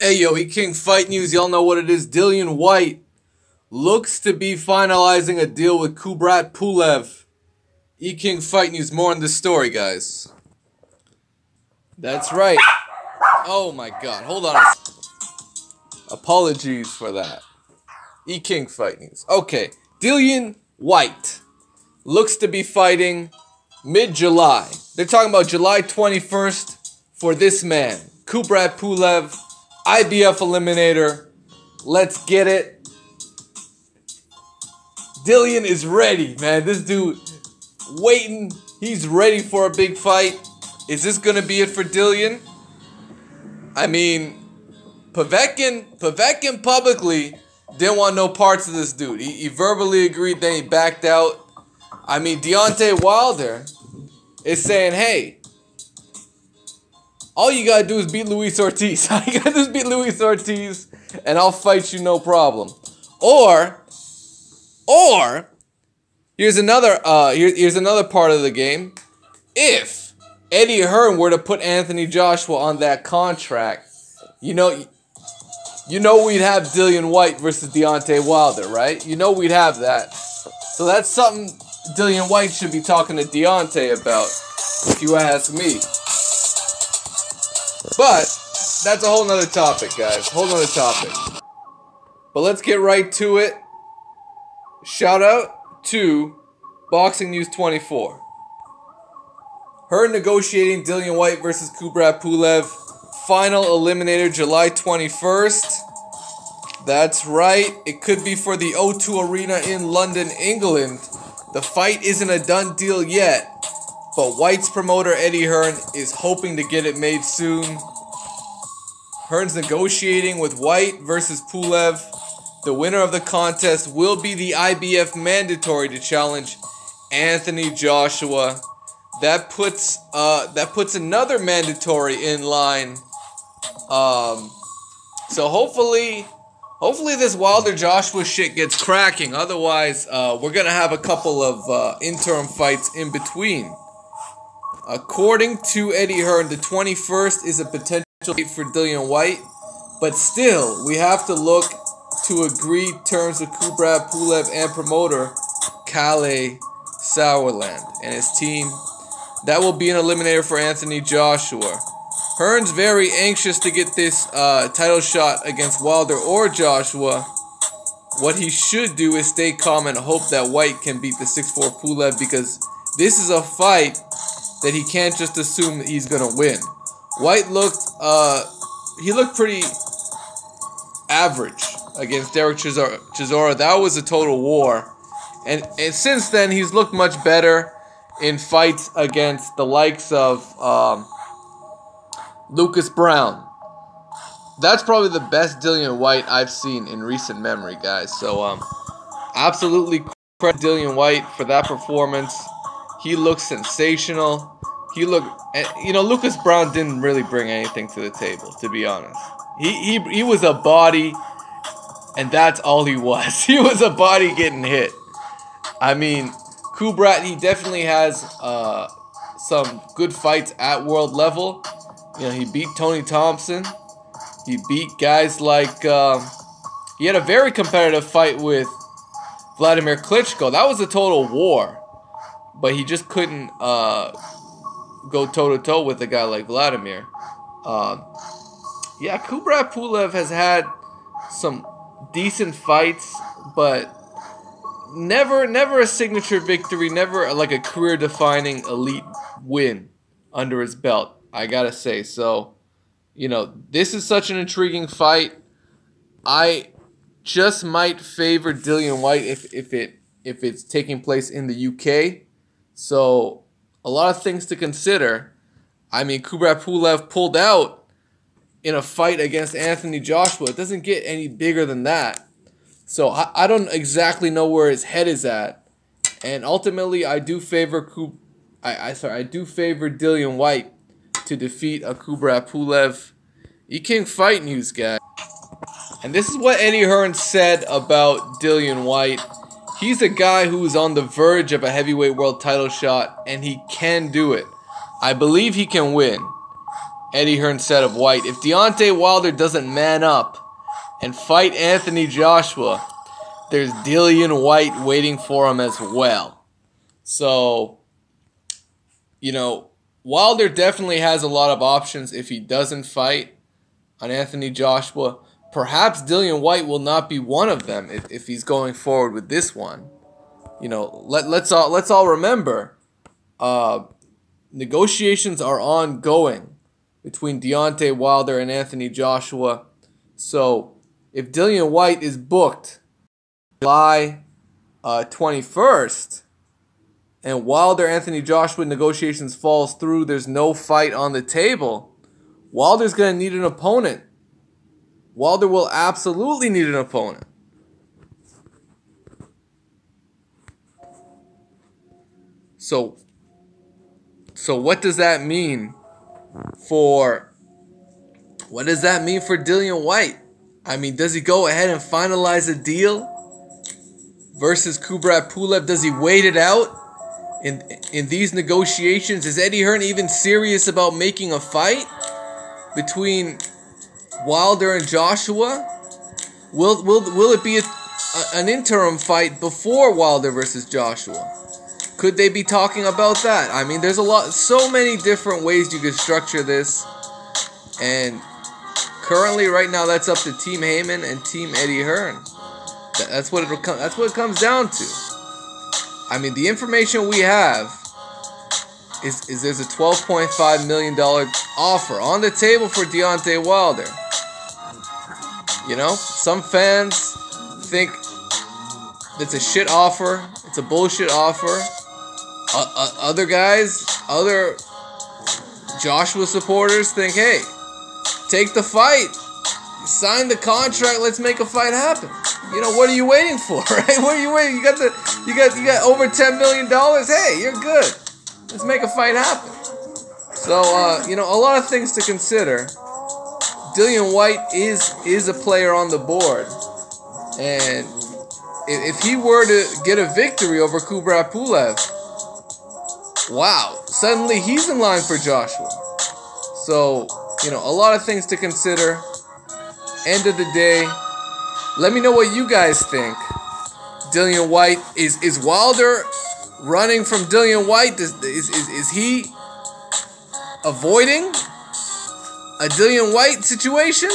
Hey yo, E-King Fight News, y'all know what it is. Dillian Whyte looks to be finalizing a deal with Kubrat Pulev. E-King Fight News, more on this story, guys. That's right. Oh my god, hold on. Apologies for that. E-King Fight News. Okay, Dillian Whyte looks to be fighting mid-July. They're talking about July 21st for this man, Kubrat Pulev, IBF eliminator. Let's get it. Dillian is ready, man. This dude waiting. He's ready for a big fight. Is this going to be it for Dillian? I mean, Povetkin publicly didn't want no parts of this dude. He verbally agreed, then he backed out. I mean, Deontay Wilder is saying, hey, all you gotta do is beat Luis Ortiz. All you gotta do is beat Luis Ortiz, and I'll fight you no problem. Or here's another part of the game. If Eddie Hearn were to put Anthony Joshua on that contract, you know we'd have Dillian Whyte versus Deontay Wilder, right? You know we'd have that. So that's something Dillian Whyte should be talking to Deontay about, if you ask me. But that's a whole nother topic, guys. Whole nother topic. But let's get right to it. Shout out to Boxing News 24. Hearn negotiating Dillian Whyte versus Kubrat Pulev. Final eliminator July 21st. That's right. It could be for the O2 Arena in London, England. The fight isn't a done deal yet, but Whyte's promoter Eddie Hearn is hoping to get it made soon. Hearn's negotiating with Whyte versus Pulev. The winner of the contest will be the IBF mandatory to challenge Anthony Joshua. That puts another mandatory in line. So hopefully this Wilder Joshua shit gets cracking. Otherwise, we're gonna have a couple of interim fights in between. According to Eddie Hearn, the 21st is a potential date for Dillian Whyte, but still, we have to look to agreed terms with Kubrat Pulev and promoter Kalle Sauerland and his team. That will be an eliminator for Anthony Joshua. Hearn's very anxious to get this title shot against Wilder or Joshua. What he should do is stay calm and hope that Whyte can beat the 6'4 Pulev, because this is a fight that he can't just assume that he's gonna win. Whyte looked pretty average against Derek Chisora. That was a total war, and since then he's looked much better in fights against the likes of Lucas Brown. That's probably the best Dillian Whyte I've seen in recent memory, guys. So absolutely credit Dillian Whyte for that performance. He looked sensational. Lucas Brown didn't really bring anything to the table, to be honest. He was a body, and that's all he was. He was a body getting hit. I mean, Kubrat, he definitely has some good fights at world level. He beat Tony Thompson. He beat guys like... he had a very competitive fight with Vladimir Klitschko. That was a total war. But he just couldn't go toe-to-toe with a guy like Vladimir. Kubrat Pulev has had some decent fights, but never a signature victory, never like a career-defining elite win under his belt, I gotta say. So, this is such an intriguing fight. I just might favor Dillian Whyte if it's taking place in the UK. So, a lot of things to consider. I mean, Kubrat Pulev pulled out in a fight against Anthony Joshua. It doesn't get any bigger than that. So, I don't exactly know where his head is at. And ultimately, I do favor Dillian Whyte to defeat a Kubrat Pulev. E-King Fight News, guys. And this is what Eddie Hearn said about Dillian Whyte. He's a guy who is on the verge of a heavyweight world title shot, and he can do it. I believe he can win. Eddie Hearn said of Whyte, if Deontay Wilder doesn't man up and fight Anthony Joshua, there's Dillian Whyte waiting for him as well. So, you know, Wilder definitely has a lot of options if he doesn't fight on Anthony Joshua. Perhaps Dillian Whyte will not be one of them if he's going forward with this one. You know, let's all remember, negotiations are ongoing between Deontay Wilder and Anthony Joshua. So if Dillian Whyte is booked July 21st and Wilder-Anthony Joshua negotiations falls through, there's no fight on the table, Wilder's going to need an opponent. Wilder will absolutely need an opponent. So what does that mean for Dillian Whyte? I mean, does he go ahead and finalize a deal versus Kubrat Pulev? Does he wait it out in these negotiations? Is Eddie Hearn even serious about making a fight between Wilder and Joshua? Will it be an interim fight before Wilder versus Joshua? Could they be talking about that? I mean, there's so many different ways you could structure this, and currently, right now, that's up to Team Heyman and Team Eddie Hearn. That's what it comes down to. I mean, the information we have is there's a $12.5 million offer on the table for Deontay Wilder. You know, some fans think it's a shit offer. It's a bullshit offer. Other guys, other Joshua supporters think, hey, take the fight, sign the contract, let's make a fight happen. You know, what are you waiting for, right? What are you waiting? You got over $10 million. Hey, you're good. Let's make a fight happen. So, you know, a lot of things to consider. Dillian Whyte is a player on the board, and if he were to get a victory over Kubrat Pulev, wow, suddenly he's in line for Joshua. So, you know, a lot of things to consider. End of the day, let me know what you guys think. Dillian Whyte, is Wilder running from Dillian Whyte? Is he avoiding a Dillian Whyte situation?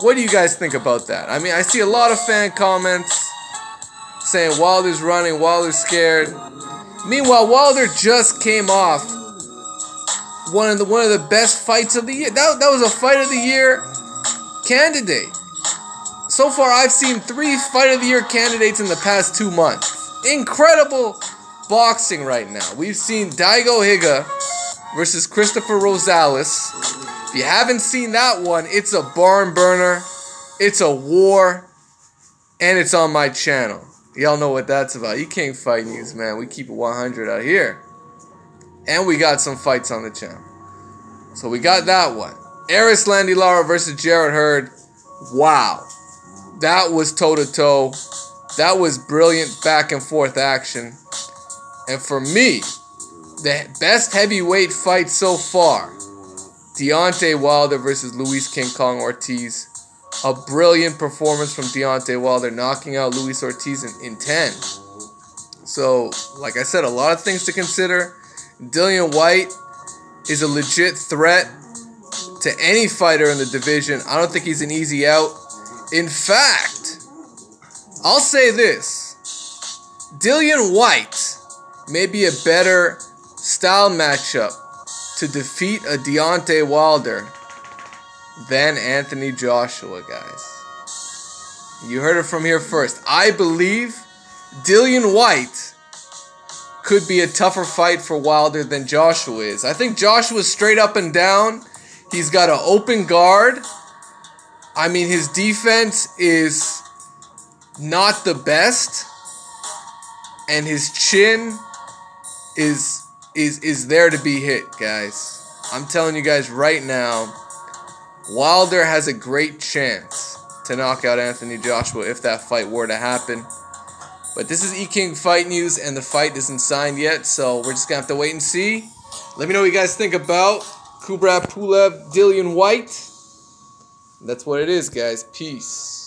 What do you guys think about that? I mean, I see a lot of fan comments saying Wilder's running, Wilder's scared. Meanwhile, Wilder just came off one of the best fights of the year. That was a fight of the year candidate. So far, I've seen 3 fight of the year candidates in the past 2 months. Incredible boxing right now. We've seen Daigo Higa versus Christopher Rosales. If you haven't seen that one, it's a barn burner. It's a war. And it's on my channel. Y'all know what that's about. You can't fight news, man. We keep it 100 out here. And we got some fights on the channel. So we got that one. Eris Landilara versus Jarrett Hurd. Wow. That was toe-to-toe. That was brilliant back-and-forth action. And for me, the best heavyweight fight so far, Deontay Wilder versus Luis King Kong Ortiz. A brilliant performance from Deontay Wilder, knocking out Luis Ortiz in 10. So, like I said, a lot of things to consider. Dillian Whyte is a legit threat to any fighter in the division. I don't think he's an easy out. In fact, I'll say this. Dillian Whyte may be a better style matchup to defeat a Deontay Wilder than Anthony Joshua, guys. You heard it from here first. I believe Dillian Whyte could be a tougher fight for Wilder than Joshua is. I think Joshua's straight up and down. He's got an open guard. I mean, his defense is not the best. And his chin is there to be hit, guys. I'm telling you guys right now, Wilder has a great chance to knock out Anthony Joshua if that fight were to happen. But this is E-King Fight News, and the fight isn't signed yet, so we're just going to have to wait and see. Let me know what you guys think about Kubrat Pulev, Dillian Whyte. That's what it is, guys. Peace.